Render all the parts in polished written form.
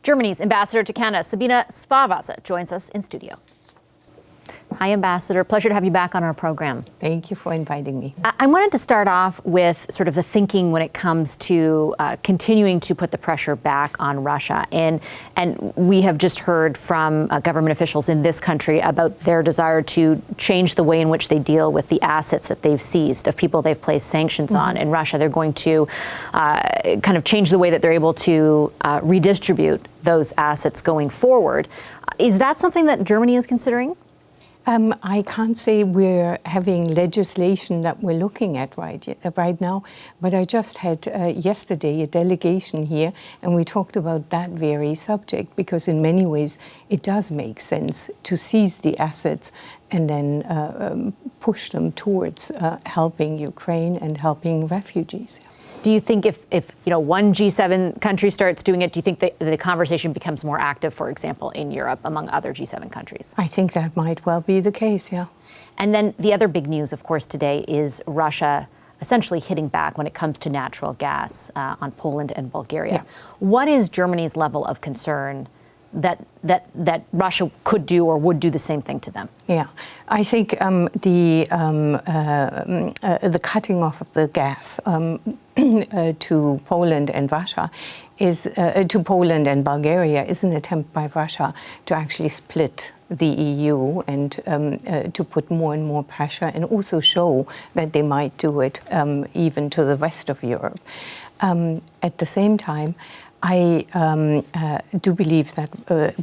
Germany's ambassador to Canada, Sabine Sparwasser, joins us in studio. Hi, Ambassador. Pleasure to have you back on our program. Thank you for inviting me. I wanted to start off with sort of the thinking when it comes to continuing to put the pressure back on Russia. And we have just heard from government officials in this country about their desire to change the way in which they deal with the assets that they've seized of people they've placed sanctions on in Russia. They're going to kind of change the way that they're able to redistribute those assets going forward. Is that something that Germany is considering? I can't say we're having legislation that we're looking at right now, but I just had yesterday a delegation here, and we talked about that very subject, because in many ways it does make sense to seize the assets and then push them towards helping Ukraine and helping refugees. Do you think if one G7 country starts doing it, do you think the conversation becomes more active, for example, in Europe among other G7 countries? I think that might well be the case, yeah. And then the other big news, of course, today is Russia essentially hitting back when it comes to natural gas on Poland and Bulgaria. Yeah. What is Germany's level of concern that Russia could do or would do the same thing to them? Yeah, I think the cutting off of the gas to Poland and Russia is to Poland and Bulgaria is an attempt by Russia to actually split the EU and to put more and more pressure, and also show that they might do it even to the rest of Europe. At the same time, I do believe that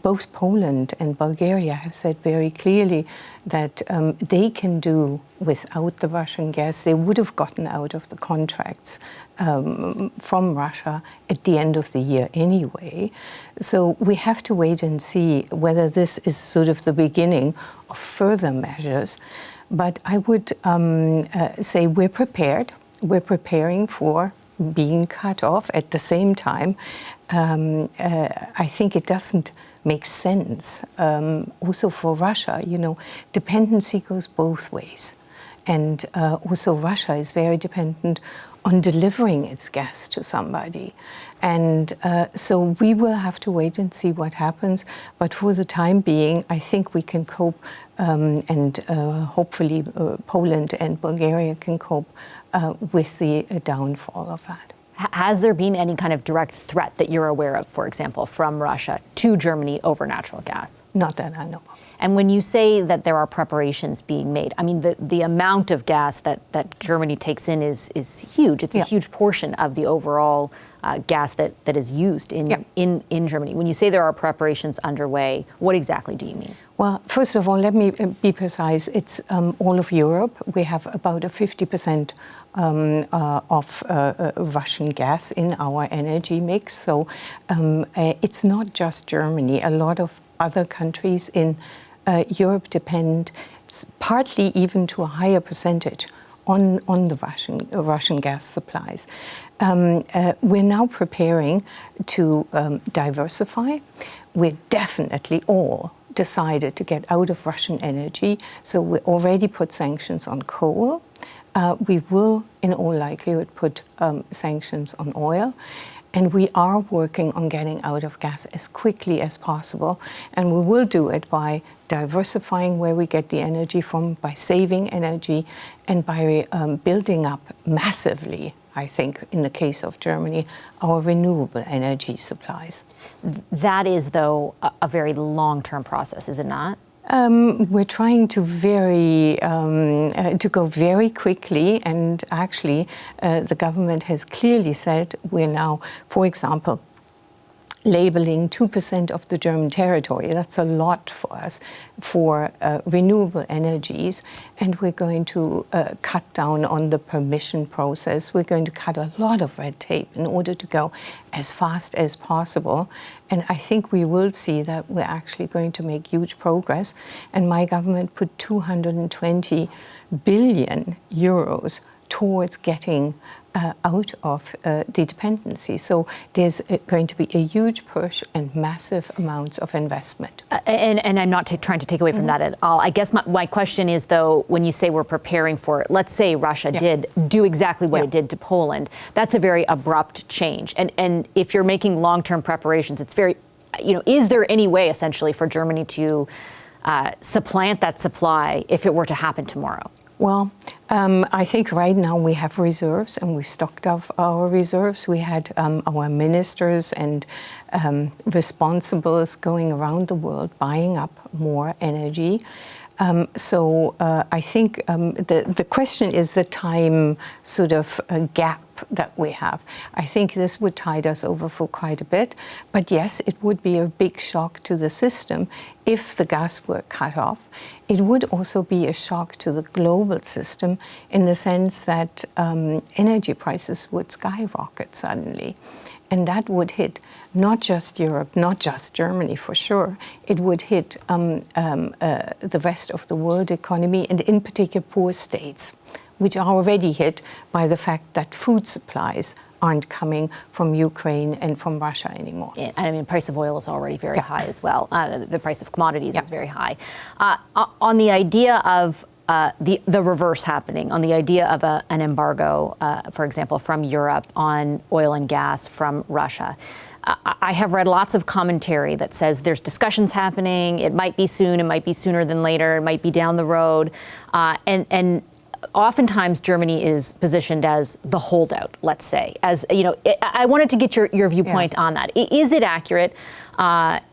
both Poland and Bulgaria have said very clearly that they can do without the Russian gas. They would have gotten out of the contracts from Russia at the end of the year anyway. So we have to wait and see whether this is sort of the beginning of further measures. But I would say we're prepared. We're preparing for being cut off. At the same time, I think it doesn't make sense. Also for Russia, dependency goes both ways. And also Russia is very dependent on delivering its gas to somebody. And so we will have to wait and see what happens. But for the time being, I think we can cope, and hopefully Poland and Bulgaria can cope with the downfall of that. Has there been any kind of direct threat that you're aware of, for example, from Russia to Germany over natural gas? Not that I know of. And when you say that there are preparations being made, I mean, the amount of gas that Germany takes in is huge. It's a huge portion of the overall gas that is used in Germany. When you say there are preparations underway, what exactly do you mean? Well, first of all, let me be precise. It's all of Europe. We have about a 50% of Russian gas in our energy mix. So it's not just Germany. A lot of other countries in Europe depend partly even to a higher percentage on the Russian gas supplies. We're now preparing to diversify. We're definitely all decided to get out of Russian energy, so we already put sanctions on coal. We will, in all likelihood, put sanctions on oil. And we are working on getting out of gas as quickly as possible. And we will do it by diversifying where we get the energy from, by saving energy, and by building up massively, I think, in the case of Germany, our renewable energy supplies. That is, though, a very long-term process, is it not? We're trying to go very quickly, and actually the government has clearly said we're now, for example, labeling 2% of the German territory. That's a lot for us for renewable energies, and we're going to cut down on the permission process. We're going to cut a lot of red tape in order to go as fast as possible. And I think we will see that we're actually going to make huge progress. And my government put 220 billion euros towards getting out of the dependency. So there's going to be a huge push and massive amounts of investment. And I'm not trying to take away from that at all. I guess my question is, though, when you say we're preparing for it, let's say Russia did do exactly what it did to Poland. That's a very abrupt change. And if you're making long-term preparations, it's very is there any way essentially for Germany to supplant that supply if it were to happen tomorrow? Well, I think right now we have reserves and we stocked up our reserves. We had our ministers and responsibles going around the world buying up more energy. So I think the question is the time sort of gap that we have. I think this would tide us over for quite a bit. But yes, it would be a big shock to the system if the gas were cut off. It would also be a shock to the global system in the sense that energy prices would skyrocket suddenly. And that would hit not just Europe, not just Germany for sure. It would hit the rest of the world economy, and in particular poor states, which are already hit by the fact that food supplies aren't coming from Ukraine and from Russia anymore. And I mean, price of oil is already very high as well. The price of commodities is very high. On the idea of the reverse happening, on the idea of an embargo, for example, from Europe on oil and gas from Russia, I have read lots of commentary that says there's discussions happening. It might be soon. It might be sooner than later. It might be down the road. And oftentimes Germany is positioned as the holdout, let's say. As I wanted to get your viewpoint on that. Is it accurate?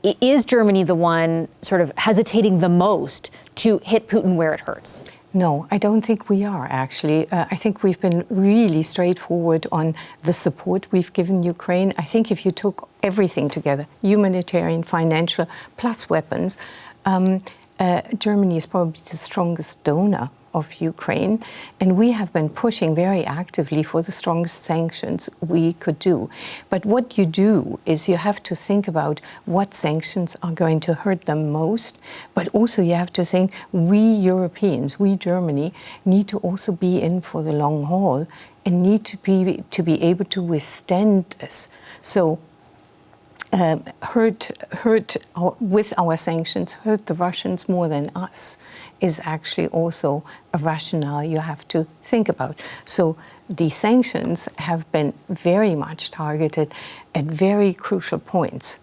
Is Germany the one sort of hesitating the most to hit Putin where it hurts? No, I don't think we are, actually. I think we've been really straightforward on the support we've given Ukraine. I think if you took everything together, humanitarian, financial, plus weapons, Germany is probably the strongest donor of Ukraine, and we have been pushing very actively for the strongest sanctions we could do. But what you do is you have to think about what sanctions are going to hurt them most, but also you have to think we Europeans, we Germany, need to also be in for the long haul and need to be able to withstand this. So hurt with our sanctions, hurt the Russians more than us, is actually also a rationale you have to think about. So the sanctions have been very much targeted at very crucial points.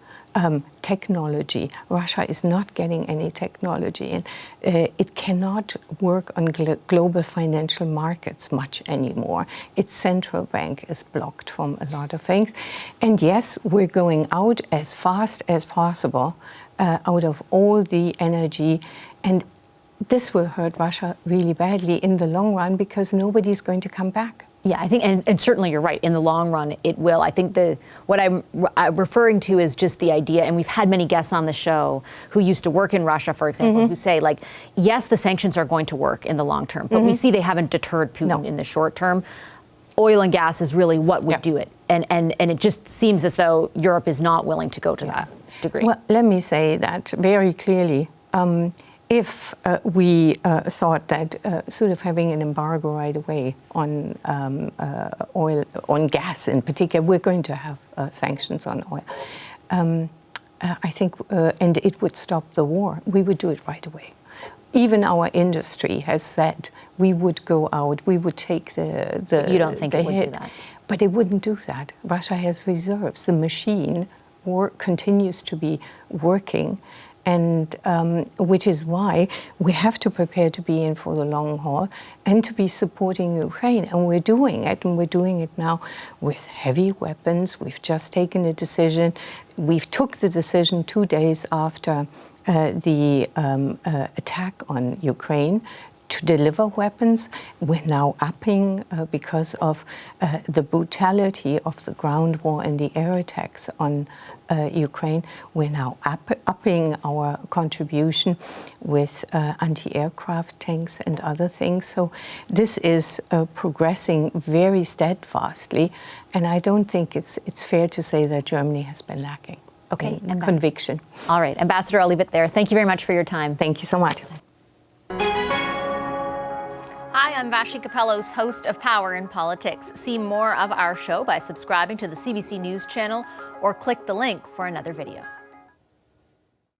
Technology. Russia is not getting any technology, and it cannot work on global financial markets much anymore. Its central bank is blocked from a lot of things. And yes, we're going out as fast as possible out of all the energy, and this will hurt Russia really badly in the long run because nobody's going to come back. Yeah, I think, and certainly you're right. In the long run, it will. I think what I'm referring to is just the idea, and we've had many guests on the show who used to work in Russia, for example, who say, like, yes, the sanctions are going to work in the long term, but we see they haven't deterred Putin in the short term. Oil and gas is really what would do it, and it just seems as though Europe is not willing to go to that degree. Well, let me say that very clearly. If we thought that sort of having an embargo right away on oil, on gas in particular, we're going to have sanctions on oil. I think, and it would stop the war, we would do it right away. Even our industry has said we would go out, we would take the You don't think it would hit, do that? But it wouldn't do that. Russia has reserves. The machine continues to be working. And which is why we have to prepare to be in for the long haul and to be supporting Ukraine. And we're doing it, and we're doing it now with heavy weapons. We've just taken a decision. We've took the decision 2 days after the attack on Ukraine to deliver weapons. We're now upping, because of the brutality of the ground war and the air attacks on Ukraine, we're now upping our contribution with anti-aircraft tanks and other things. So this is progressing very steadfastly, and I don't think it's fair to say that Germany has been lacking in conviction. All right, Ambassador, I'll leave it there. Thank you very much for your time. Thank you so much. Hi, I'm Vashi Capellos, host of Power in Politics. See more of our show by subscribing to the CBC News channel or click the link for another video.